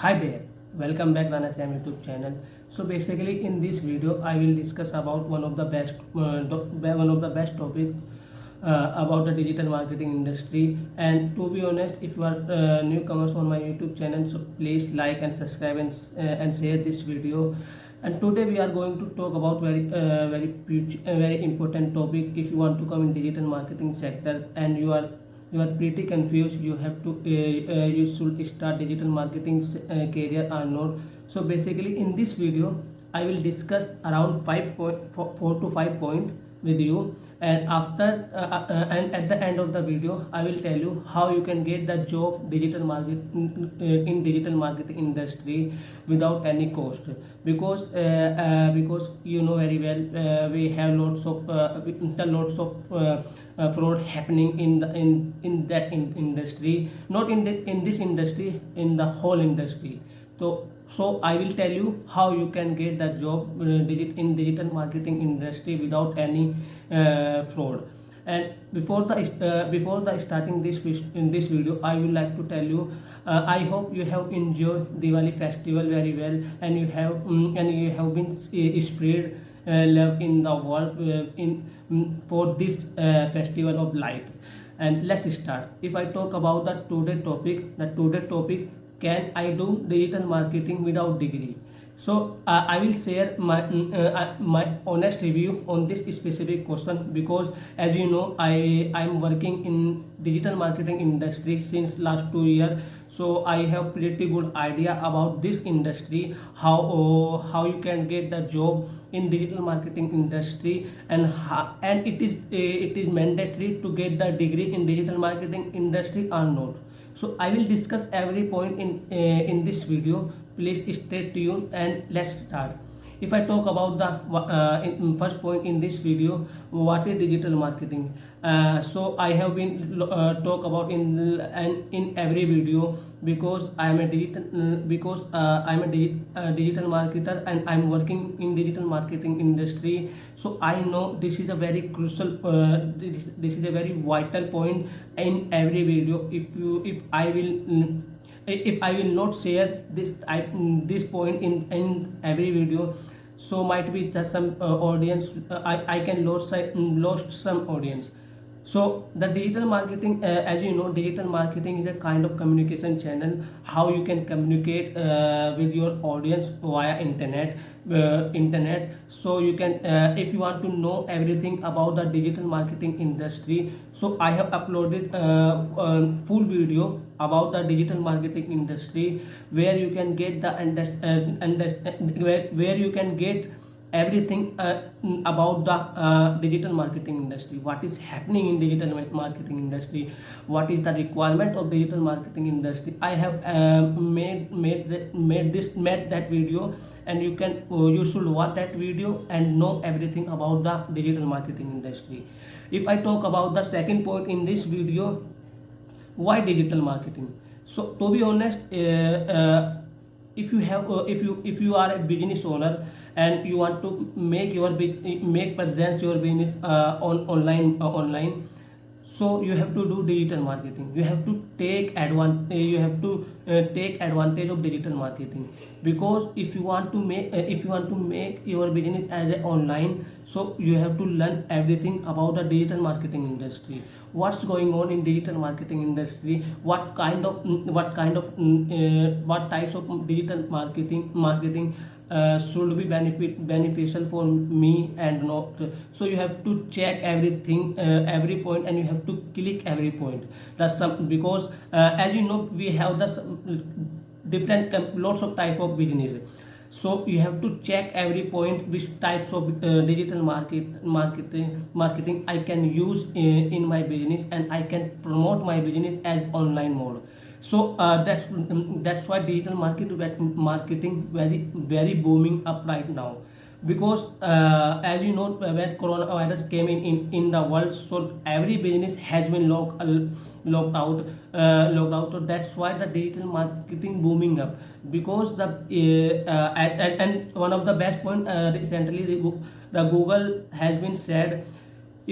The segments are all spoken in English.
Hi there, welcome back Rana Sam YouTube channel. So basically in this video I will discuss about one of the best topic about the digital marketing industry. And to be honest, if you are newcomers on my YouTube channel, so please like and subscribe and share this video. And today we are going to talk about very important topic. If you want to come in digital marketing sector and you are pretty confused, you have to you should start digital marketing career or not. So basically in this video I will discuss around 4 to 5 point with you, and and at the end of the video I will tell you how you can get the job in digital marketing industry without any cost. Because you know very well, we have lots of fraud happening in industry, not in this industry, in the whole industry. So I will tell you how you can get the job in digital marketing industry without any fraud. And before the starting in this video, I would like to tell you, I hope you have enjoyed Diwali festival very well, and you have been spread love in the world for this festival of light. And let's start. If I talk about the today topic, can I do digital marketing without degree? So I will share my honest review on this specific question, because as you know I'm working in digital marketing industry since last 2 years. So I have pretty good idea about this industry, how you can get the job in digital marketing industry, and it is mandatory to get the degree in digital marketing industry or not. So I will discuss every point in this video. Please stay tuned and let's start. If I talk about the first point in this video, what is digital marketing? So I have been talk about in every video, because I am a digital marketer and I'm working in digital marketing industry. So I know this is a very crucial, this is a very vital point in every video. If I will not share this point in every video, so might be that some audience, I can lost some audience. So the digital marketing, as you know, digital marketing is a kind of communication channel, how you can communicate with your audience via internet. So you can, if you want to know everything about the digital marketing industry, so I have uploaded full video about the digital marketing industry, where you can get where you can get everything about the digital marketing industry, what is happening in digital marketing industry, what is the requirement of digital marketing industry. I have made that video, and you should watch that video and know everything about the digital marketing industry. If I talk about the second point in this video, why digital marketing? So to be honest, if you are a business owner and you want to make presence your business online, so you have to do digital marketing. You have to take advantage of digital marketing, because if you want to make your business as a online, so you have to learn everything about the digital marketing industry, what's going on in digital marketing industry, what types of digital marketing should be beneficial for me and not. So you have to check everything, every point, and you have to click every point. That's some, because as you know, we have the different lots of type of business. So you have to check every point, which types of digital marketing I can use in my business, and I can promote my business as online mode. So that's why digital marketing very booming up right now, because as you know, when coronavirus came in the world, so every business has been locked out. So that's why the digital marketing booming up, because and one of the best point, recently the Google has been said,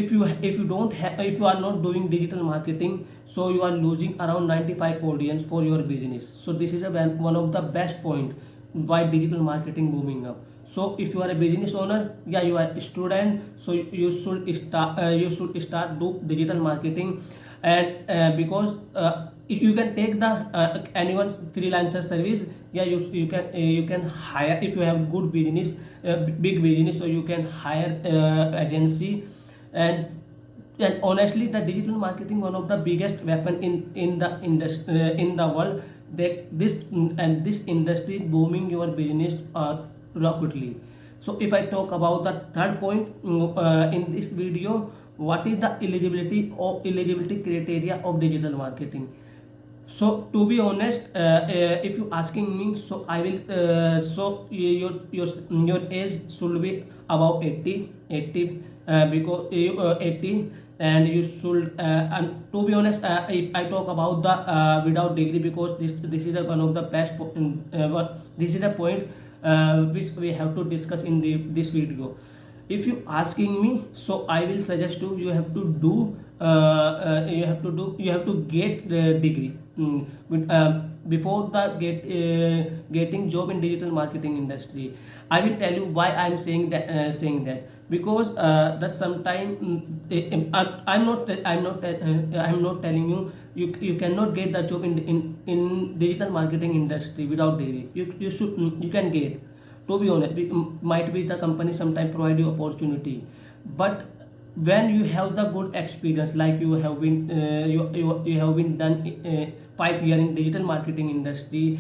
if you are not doing digital marketing, so you are losing around 95 audience for your business. So this is one of the best point why digital marketing booming up. So if you are a business owner, yeah, you are a student, so you should start do digital marketing. And because if you can take the anyone's freelancer service, yeah, you can hire. If you have good business, big business, so you can hire agency. and and honestly, the digital marketing one of the biggest weapon in the industry, in the world. This industry booming your business rapidly. So if I talk about the third point in this video, what is the eligibility criteria of digital marketing? So to be honest, if you asking me, so I will your age should be about 80, because 80. And you should and to be honest, if I talk about the without degree, because this is one of the best this is a point which we have to discuss in this video. If you asking me, so I will suggest you have to do you have to get the degree. Before the getting job in digital marketing industry. I will tell you why I am saying that, because that sometime I'm not telling you you cannot get the job in digital marketing industry without degree. You should, you can get. To be honest, might be the company sometime provide you opportunity, but when you have the good experience, like you have been you have been done 5 years in digital marketing industry,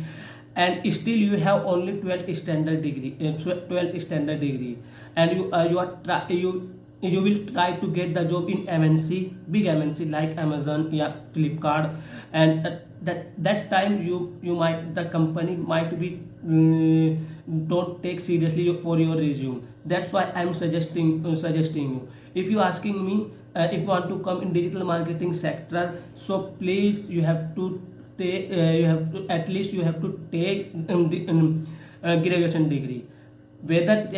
and still you have only 12th standard degree, 12th standard degree, and you will try to get the job in MNC, big MNC like Amazon, yeah, Flipkart. And that time you might, the company might be don't take seriously for your resume. That's why I'm suggesting you, if you asking me, if you want to come in digital marketing sector, so please you have to take you have to at least you have to take graduation degree. Whether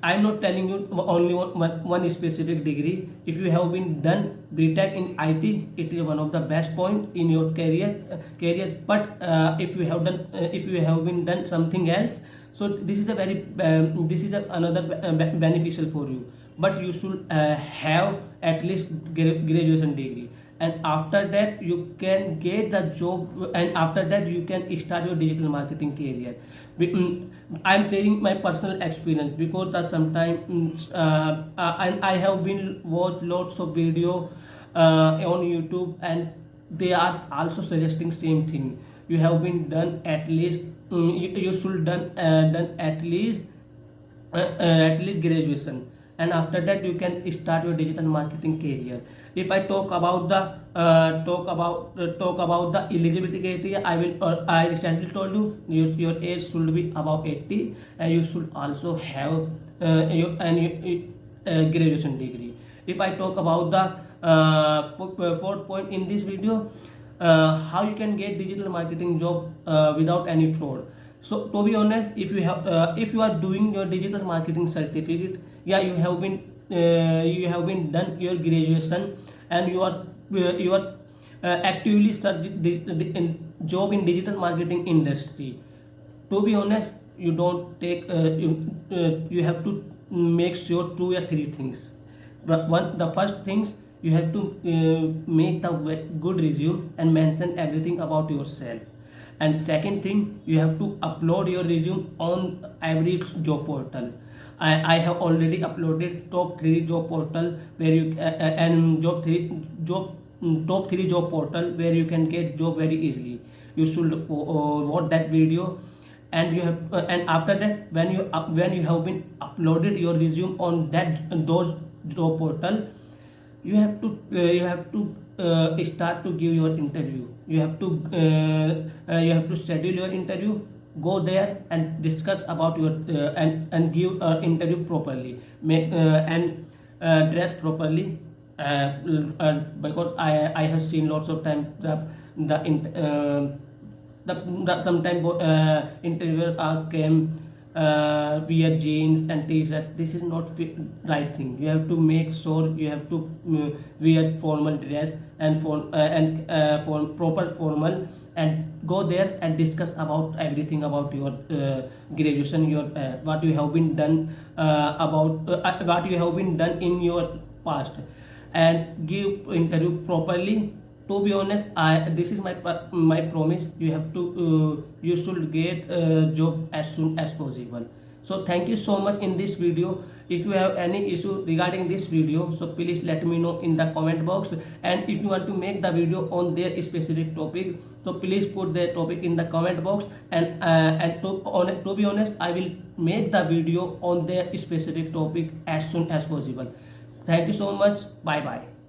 I'm not telling you only one specific degree. If you have been done BTech in IT, it is one of the best point in your career. But if you have done if you have been done something else, so this is a very another beneficial for you. But you should have at least graduation degree, and after that you can get the job, and after that you can start your digital marketing career. I'm sharing my personal experience, because that sometimes I have been watched lots of video on YouTube, and they are also suggesting same thing. You have been done at least you should done at least graduation, and after that you can start your digital marketing career. If I talk about the eligibility criteria, I recently told you, your age should be about 80, and you should also have graduation degree. If I talk about the fourth point in this video, how you can get digital marketing job without any fraud. So to be honest, if you are doing your digital marketing certificate, yeah, you have been done your graduation, and you are actively searching job in digital marketing industry. To be honest, you don't take you have to make sure 2 or 3 things. The first things, you have to make the good resume and mention everything about yourself. And second thing, you have to upload your resume on every job portal. I have already uploaded top 3 job portal where you and top 3 job portal where you can get job very easily. You should watch that video, and you have and after that, when you have been uploaded your resume on those job portal, you have to start to give your interview. You have to schedule your interview, go there and discuss about your and give interview properly, and dress properly, because I have seen lots of time the sometime interviewer came wear jeans and t-shirt. This is not right thing. You have to make sure you have to wear formal dress and for proper formal, and go there and discuss about everything about your graduation, your what you have been done about what you have been done in your past, and give interview properly. To be honest, this is my promise. You have to you should get job as soon as possible. So thank you so much in this video. If you have any issue regarding this video, so please let me know in the comment box. And if you want to make the video on their specific topic, so please put the topic in the comment box, and to be honest, I will make the video on their specific topic as soon as possible. Thank you so much. Bye bye.